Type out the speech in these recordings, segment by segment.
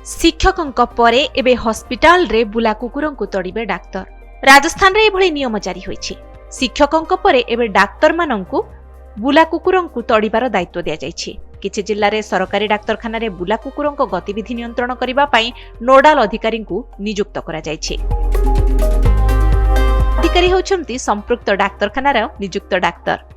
शिक्षकଙ୍କ परे एबे हॉस्पिटल रे बुला कुकुरंकु तड़िबे डाक्तर। राजस्थान रे एभଳି नियम जारी होईछि। शिक्षकଙ୍କ परे एबे डाक्तर मानंकु बुला कुकुरंकु तड़िबार दायित्व दिया जायछि। किछि जिल्ला रे सरकारी डाक्तरखाना रे बुला कुकुरंक गतिविधि नियंत्रण करिबा पई नोडाल अधिकारींकु नियुक्त करा जायछि। अधिकारी होउछन्ति संपृक्त डाक्तरखानार नियुक्त डाक्तर।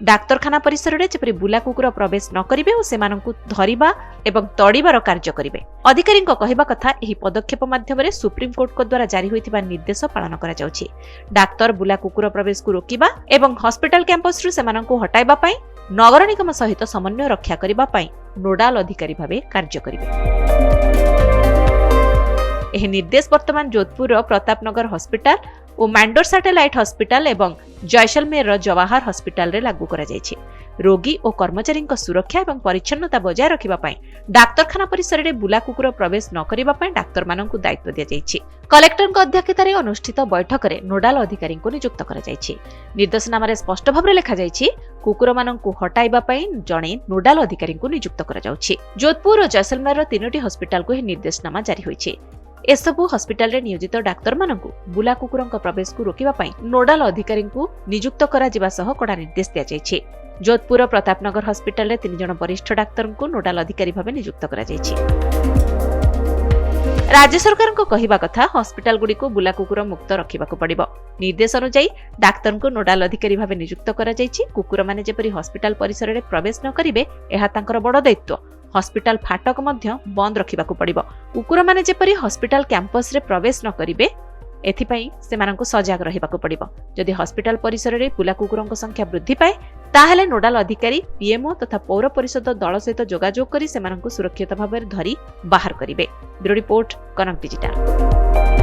डाक्तरखाना परिसर रे जेपरि बुला कुकुर प्रवेश न करिवे ओ सेमानंकु धरिबा एवं तड़िबार कार्य करिवे। अधिकारींक कहिबा कथा एही पदक्षेप माध्यम रे सुप्रीम कोर्ट को द्वारा जारी होइतिबा निर्देश पालन करा जाउछि। डाक्तर बुला कुकुर प्रवेश को रोकिबा एवं हॉस्पिटल कैंपस रु सेमानंकु हटाइबा पई नगर निगम सहित समन्वय रक्षा करिबा पई नोडाल अधिकारी भाबे कार्य करिवे। एही निर्देश वर्तमान जोधपुर प्रतापनगर हॉस्पिटल और मैंडोर सैटेलाइट हॉस्पिटल एवं जैसलमेर जवाहर हॉस्पिटल रे लागू करा जायछि। रोगी और कर्मचारी सुरक्षा एवं परिच्छन्नता बजाय रखिबा पई डाक्तरखाना परिसर रे बुला कुकुर प्रवेश न करिबा पई डाक्तर माननकु दायित्व दिया जायछि। कलेक्टर अध्यक्षता रे अनुष्ठित बैठक रे नोडाल अधिकारी को नियुक्त करा जायछि। निर्देशनामा रे स्पष्ट भाबरे लिखा जायछि कुकुर माननकु हटाइबा पई जणे नोडाल अधिकारी को नियुक्त करा जाउछि। जोधपुर और जैसलमेर रो 3टी हॉस्पिटल को ही निर्देशनामा जारी होइछि। एसबु हॉस्पिटल रे नियोजित डाक्तर माननकु बुला कुकुरंक प्रवेश को रोकिबा पई नोडाल अधिकारी को नियुक्त करा जिबा सह कड़ा निर्देश दिया जायछि। जोधपुर प्रतापनगर हॉस्पिटल रे 3 जण वरिष्ठ डाक्तर को नोडाल अधिकारी भाबे नियुक्त करा जायछि। राज्य सरकार को कहिबा कथा हॉस्पिटल गुडी को बुला कुकुर मुक्त रखिबा को पड़िबो। निर्देश अनुसार डाक्तर को नोडाल अधिकारी भाबे नियुक्त करा जायछि। कुकुर माने जेपरि हॉस्पिटल परिसर रे प्रवेश न करिवे एहा तांकर बड़ दायित्व। हॉस्पिटल फाटक मध्य बंद रखिबा को पड़िबो। कुकुर माने जेपरि हॉस्पिटल कैंपस रे प्रवेश न करिवे एथिपई सेमानंकु सजाग रहिबाको पड़िबो। जदि हॉस्पिटल परिसर रे बुला कुकुरंक संख्या वृद्धि पाए ताहेले नोडाल अधिकारी पीएमओ तथा पौर परिषद दल सहित जोगाजोग करी सेमानंकु सुरक्षित भाबरे धरी बाहर करिवे। ब्यूरो रिपोर्ट कनक डिजिटल।